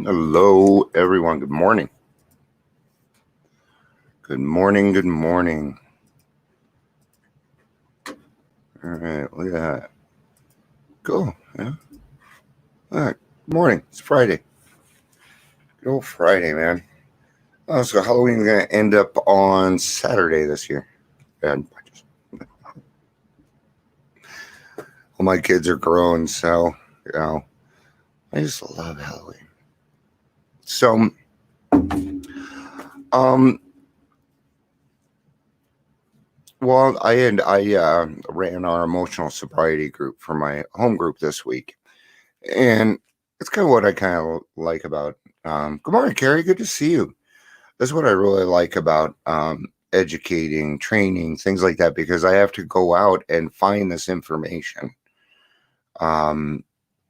Hello, everyone. Good morning. Good morning. Good morning. All right, look at that. Cool. Yeah. All right. Good morning. It's Friday. Good old Friday, man. Oh, so Halloween's gonna end up on Saturday this year. And all my kids are grown, so you know, I just love Halloween. So, um, well, I ran our emotional sobriety group for my home group this week, and it's kind of what I kind of like about. Good morning, Carrie. Good to see you. That's what I really like about educating, training, things like that, because I have to go out and find this information. Um,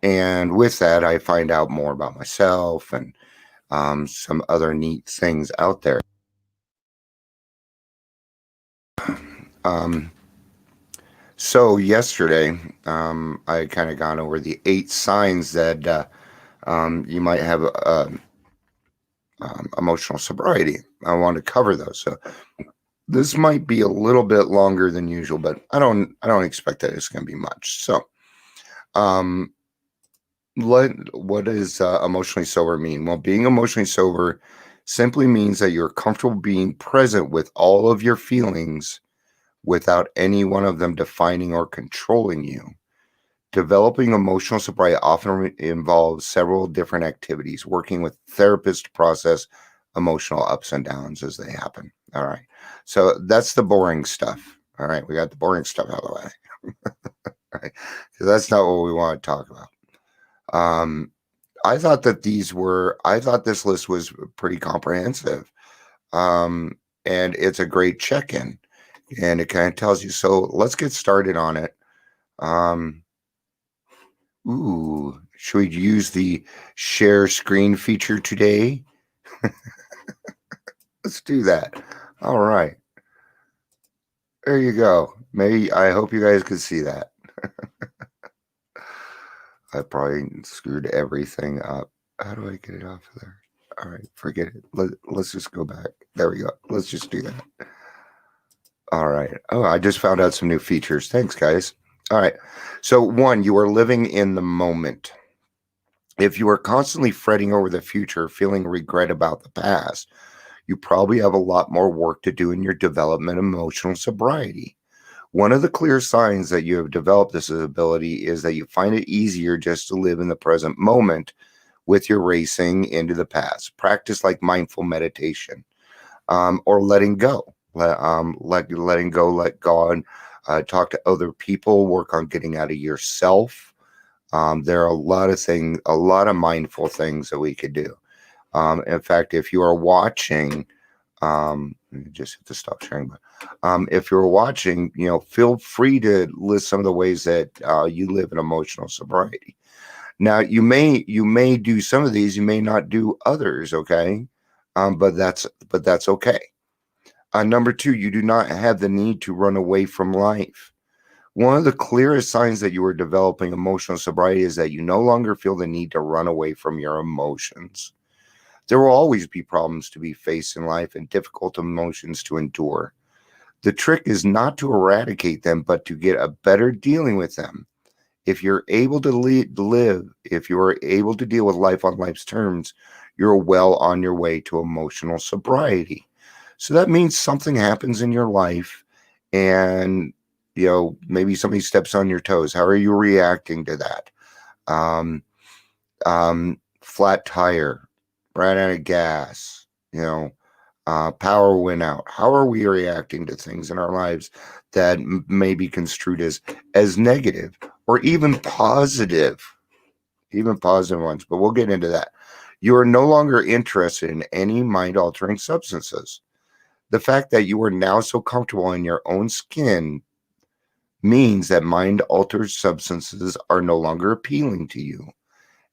and with that, I find out more about myself and some other neat things out there. Um, so yesterday, I kind of gone over the 8 signs that you might have emotional sobriety. I want to cover those. So this might be a little bit longer than usual, but I don't expect that it's going to be much. So, um, what does emotionally sober mean? Well, being emotionally sober simply means that you're comfortable being present with all of your feelings without any one of them defining or controlling you. Developing emotional sobriety often involves several different activities, working with therapists to process emotional ups and downs as they happen. All right. So that's the boring stuff. All right. We got the boring stuff out of the way. All right. Because that's not what we want to talk about. Um, I thought this list was pretty comprehensive. Um, and it's a great check in. And it kind of tells you. So let's get started on it. Um, Ooh, should we use the share screen feature today? Let's do that. All right. There you go. Maybe I hope you guys could see that. I probably screwed everything up. How do I get it off of there? All right, forget it. Let's just go back. There we go. Let's just do that. All right. Oh, I just found out some new features. Thanks, guys. All right. So, one, you are living in the moment. If you are constantly fretting over the future, feeling regret about the past, you probably have a lot more work to do in your development of emotional sobriety. One of the clear signs that you have developed this ability is that you find it easier just to live in the present moment with your racing into the past. Practice like mindful meditation or letting go. Letting go, let God, talk to other people, work on getting out of yourself. There are a lot of things, a lot of mindful things that we could do. In fact, if you are watching, just hit the stop sharing button. If you're watching, feel free to list some of the ways that you live in emotional sobriety. Now, you may do some of these, you may not do others. Okay, but that's okay. Number two, you do not have the need to run away from life. One of the clearest signs that you are developing emotional sobriety is that you no longer feel the need to run away from your emotions. There will always be problems to be faced in life and difficult emotions to endure. The trick is not to eradicate them, but to get a better dealing with them. If you're able to if you are able to deal with life on life's terms, you're well on your way to emotional sobriety. So that means something happens in your life and maybe somebody steps on your toes. How are you reacting to that? Um, Flat tire, ran out of gas, power went out. How are we reacting to things in our lives that may be construed as negative or even positive ones? But we'll get into that. You are no longer interested in any mind altering substances. The fact that you are now so comfortable in your own skin means that mind altered substances are no longer appealing to you.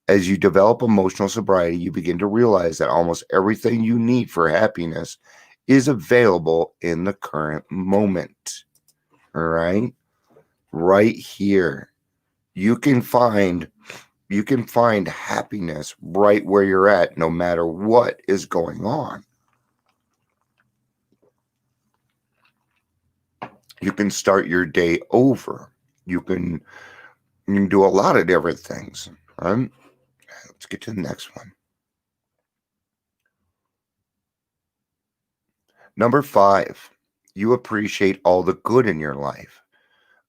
As you develop emotional sobriety, you begin to realize that almost everything you need for happiness is available in the current moment. All right? Right here. You can find, you can find happiness right where you're at, no matter what is going on. You can start your day over. You can do a lot of different things. Right? Let's get to the next one. Number 5, you appreciate all the good in your life.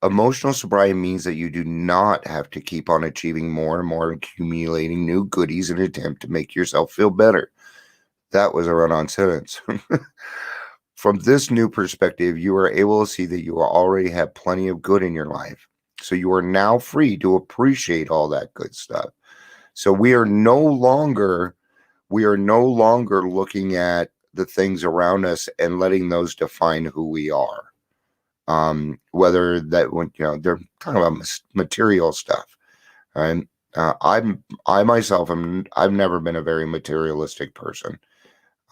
Emotional sobriety means that you do not have to keep on achieving more and more, accumulating new goodies in an attempt to make yourself feel better. That was a run-on sentence. From this new perspective, you are able to see that you already have plenty of good in your life. So you are now free to appreciate all that good stuff. So we are no longer looking at the things around us and letting those define who we are. Whether that, they're talking about material stuff. And I myself I've never been a very materialistic person.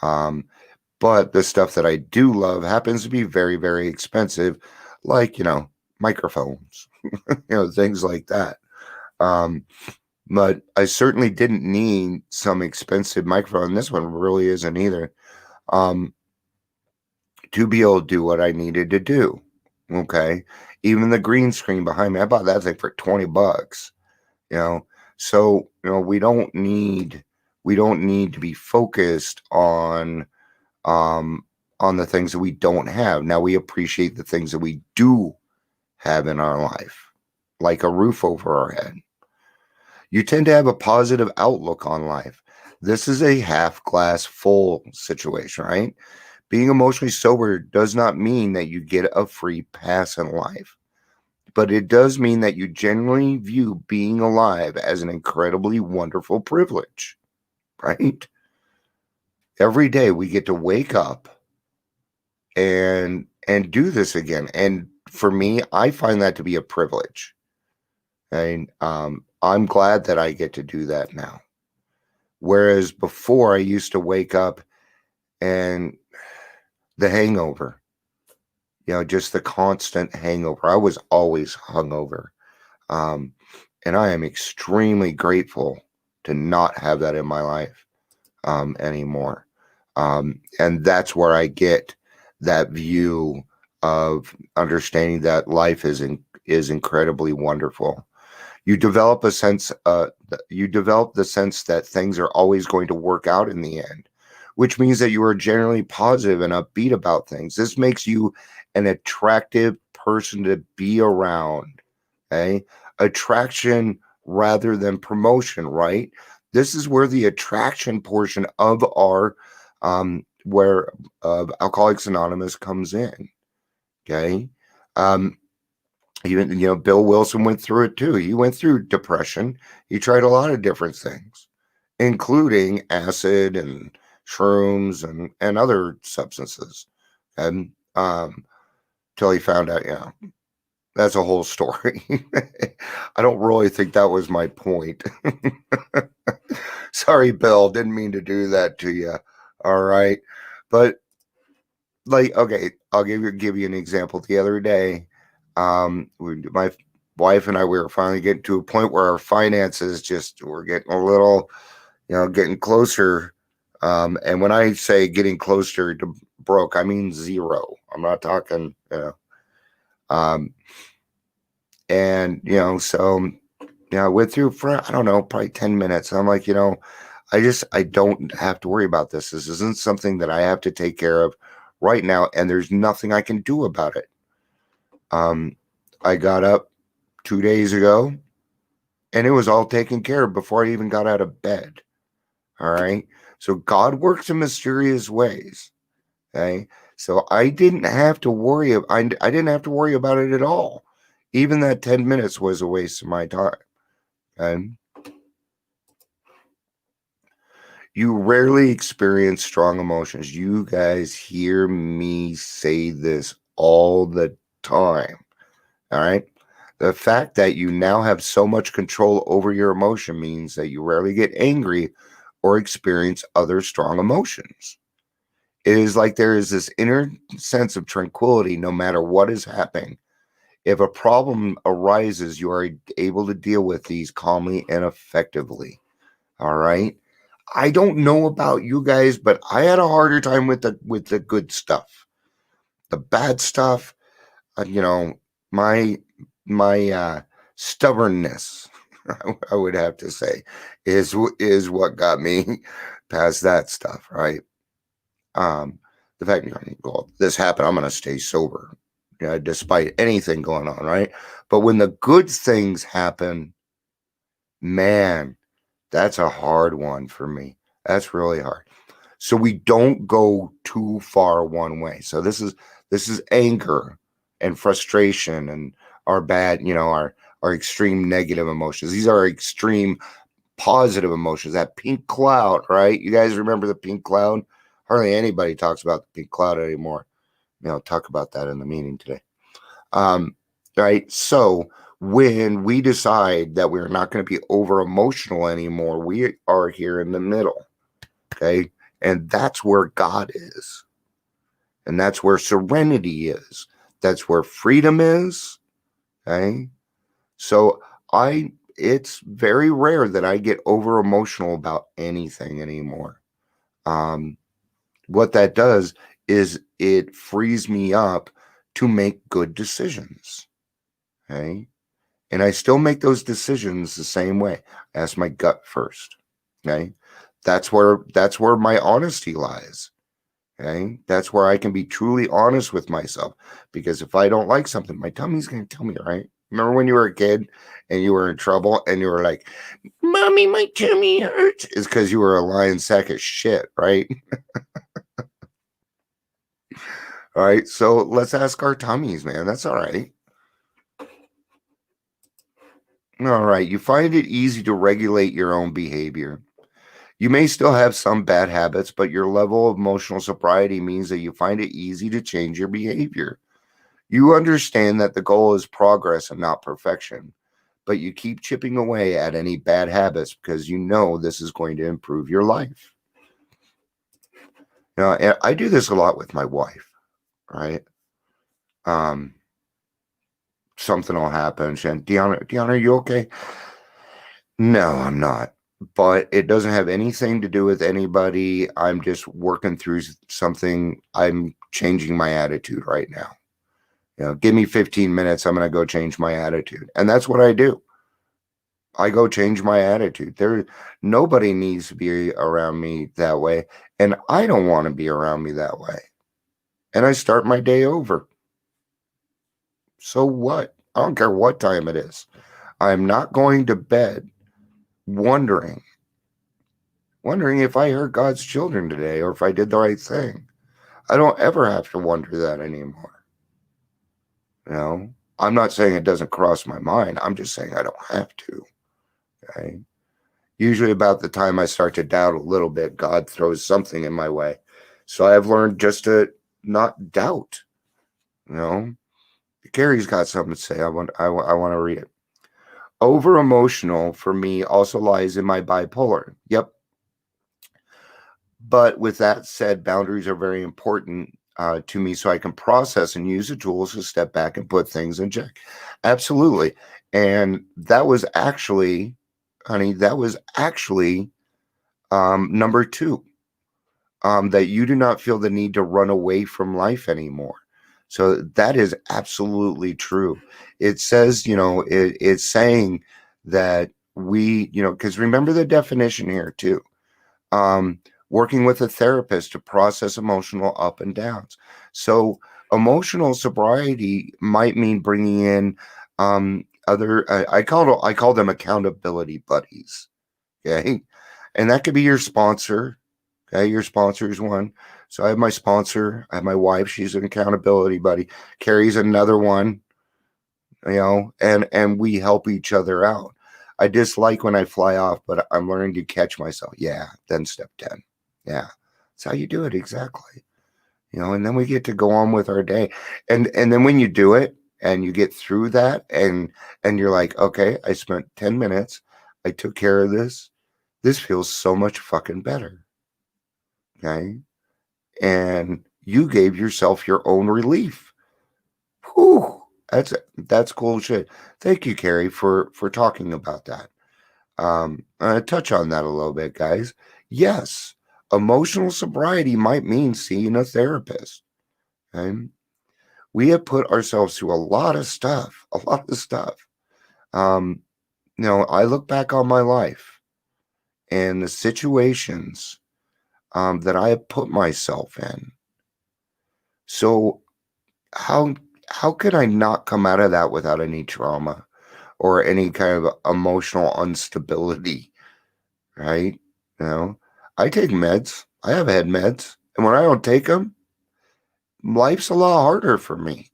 But the stuff that I do love happens to be very, very expensive, like, microphones, things like that. But I certainly didn't need some expensive microphone. This one really isn't either. To be able to do what I needed to do. Okay. Even the green screen behind me, I bought that thing for $20. So, we don't need to be focused on the things that we don't have. Now we appreciate the things that we do have in our life, like a roof over our head. You tend to have a positive outlook on life. This is a half glass full situation, right? Being emotionally sober does not mean that you get a free pass in life, but it does mean that you generally view being alive as an incredibly wonderful privilege, right? Every day we get to wake up and do this again. And for me, I find that to be a privilege. And I'm glad that I get to do that now. Whereas before I used to wake up and the hangover, just the constant hangover. I was always hungover. And I am extremely grateful to not have that in my life anymore. And that's where I get that view of understanding that life is incredibly wonderful. You develop the sense that things are always going to work out in the end, which means that you are generally positive and upbeat about things. This makes you an attractive person to be around. Okay? Attraction rather than promotion, right? This is where the attraction portion of our where Alcoholics Anonymous comes in. Okay. Even, Bill Wilson went through it too. He went through depression. He tried a lot of different things, including acid and shrooms and other substances. And till he found out, that's a whole story. I don't really think that was my point. Sorry, Bill, didn't mean to do that to you. All right. But okay, I'll give you an example. The other day, my wife and I, we were finally getting to a point where our finances were getting a little, getting closer. And when I say getting closer to broke, I mean zero. I'm not talking, and so I went through for, I don't know, probably 10 minutes. I'm like, I don't have to worry about this. This isn't something that I have to take care of right now, and there's nothing I can do about it. I got up 2 days ago, and it was all taken care of before I even got out of bed. All right. So God works in mysterious ways. Okay. So I didn't have to worry. I didn't have to worry about it at all. Even that 10 minutes was a waste of my time. And you rarely experience strong emotions. You guys hear me say this all the time. All right. The fact that you now have so much control over your emotion means that you rarely get angry or experience other strong emotions. It is like there is this inner sense of tranquility no matter what is happening. If a problem arises, you are able to deal with these calmly and effectively. All right. I don't know about you guys, but I had a harder time with the good stuff. The bad stuff, you know, my stubbornness, I would have to say, is what got me past that stuff, right? The fact, well, this happened, I'm going to stay sober, despite anything going on, right? But when the good things happen, man, that's a hard one for me. That's really hard. So we don't go too far one way. So this is anger and frustration and our bad, our extreme negative emotions. These are extreme positive emotions. That pink cloud, right? You guys remember the pink cloud? Hardly anybody talks about the pink cloud anymore. Talk about that in the meeting today. Right? So when we decide that we're not going to be over emotional anymore, we are here in the middle. Okay. And that's where God is. And that's where serenity is. That's where freedom is. Okay. So it's very rare that I get over emotional about anything anymore. What that does is it frees me up to make good decisions. Okay. And I still make those decisions the same way. I ask my gut first. Okay. That's where my honesty lies. Okay. That's where I can be truly honest with myself. Because if I don't like something, my tummy's going to tell me, right? Remember when you were a kid and you were in trouble and you were like, Mommy, my tummy hurts? It's because you were a lying sack of shit, right? All right. So let's ask our tummies, man. That's all right. All right. You find it easy to regulate your own behavior. You may still have some bad habits, but your level of emotional sobriety means that you find it easy to change your behavior. You understand that the goal is progress and not perfection, but you keep chipping away at any bad habits because you know this is going to improve your life. And I do this a lot with my wife, right? Something will happen. And Deanna, are you okay? No, I'm not. But it doesn't have anything to do with anybody. I'm just working through something. I'm changing my attitude right now. Give me 15 minutes. I'm going to go change my attitude. And that's what I do. I go change my attitude. Nobody needs to be around me that way. And I don't want to be around me that way. And I start my day over. So what? I don't care what time it is. I'm not going to bed wondering if I hurt God's children today or if I did the right thing. I don't ever have to wonder that anymore. I'm not saying it doesn't cross my mind. I'm just saying I don't have to. Okay. Usually about the time I start to doubt a little bit, God throws something in my way. So I've learned just to not doubt. Gary's got something to say. I want to read it. Over emotional for me also lies in my bipolar. Yep. But with that said, boundaries are very important to me so I can process and use the tools to step back and put things in check. Absolutely. And that was actually, honey, number 2, that you do not feel the need to run away from life anymore. So that is absolutely true. It says, it's saying that we, because remember the definition here too. Working with a therapist to process emotional up and downs. So emotional sobriety might mean bringing in other. I call them accountability buddies. Okay, and that could be your sponsor. Okay, your sponsor is one. So I have my sponsor. I have my wife. She's an accountability buddy. Carrie's another one. And we help each other out. I dislike when I fly off, but I'm learning to catch myself. Yeah, then step 10. Yeah, that's how you do it exactly. And then we get to go on with our day. And then when you do it and you get through that and you're like, okay, I spent 10 minutes. I took care of this. This feels so much fucking better. Okay. And you gave yourself your own relief. Whew. That's cool shit. Thank you, Carrie, for talking about that. Touch on that a little bit, guys. Yes, emotional sobriety might mean seeing a therapist. Okay? We have put ourselves through a lot of stuff, a lot of stuff. I look back on my life and the situations that I have put myself in. So how could I not come out of that without any trauma or any kind of emotional instability, right? I take meds. I have had meds, and when I don't take them, life's a lot harder for me.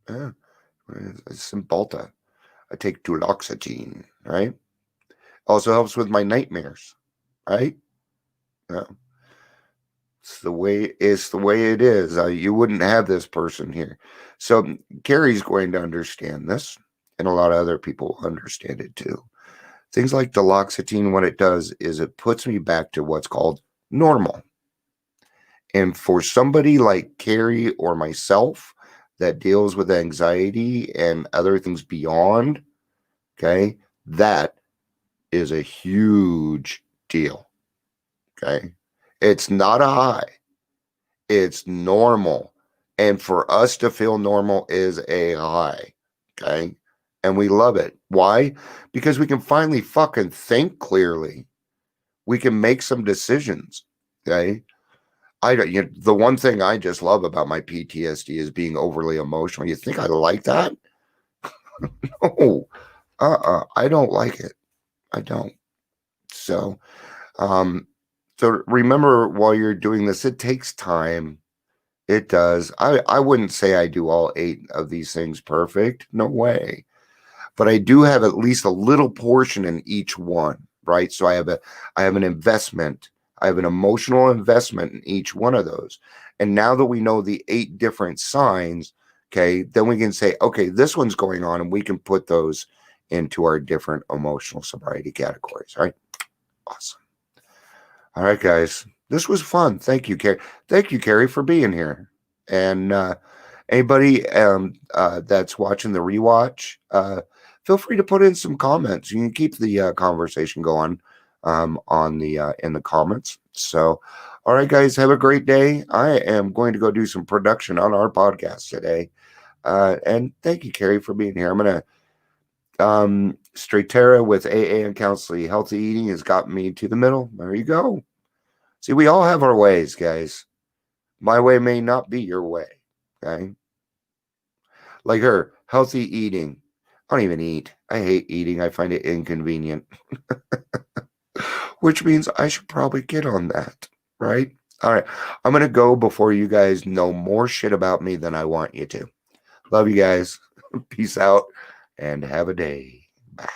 Yeah, it's Cymbalta. I take duloxetine, right? Also helps with my nightmares, right? Yeah. It's the way it is. You wouldn't have this person here. So Carrie's going to understand this, and a lot of other people understand it too. Things like duloxetine, what it does is it puts me back to what's called normal. And for somebody like Carrie or myself that deals with anxiety and other things beyond, okay, that is a huge deal. Okay. It's not a high, it's normal. And for us to feel normal is a high. Okay. And we love it. Why? Because we can finally fucking think clearly. We can make some decisions. Okay. The one thing I just love about my PTSD is being overly emotional. You think I like that? No. I don't like it. I don't. So, so remember while you're doing this, it takes time. It does. I wouldn't say I do all 8 of these things perfect. No way. But I do have at least a little portion in each one, right? So I have an investment. I have an emotional investment in each one of those. And now that we know the 8 different signs, okay, then we can say, okay, this one's going on, and we can put those into our different emotional sobriety categories, right? Awesome. All right, guys. This was fun. Thank you, Carrie. Thank you, Carrie, for being here. And anybody that's watching the rewatch, feel free to put in some comments. You can keep the conversation going on the in the comments. So, all right, guys, have a great day. I am going to go do some production on our podcast today. And thank you, Carrie, for being here. I'm gonna Straightera with AA and counseling. Healthy eating has gotten me to the middle. There you go. See, we all have our ways, guys. My way may not be your way. Okay. Like her, healthy eating. I don't even eat. I hate eating. I find it inconvenient. Which means I should probably get on that. Right? All right. I'm going to go before you guys know more shit about me than I want you to. Love you guys. Peace out and have a day. Bye.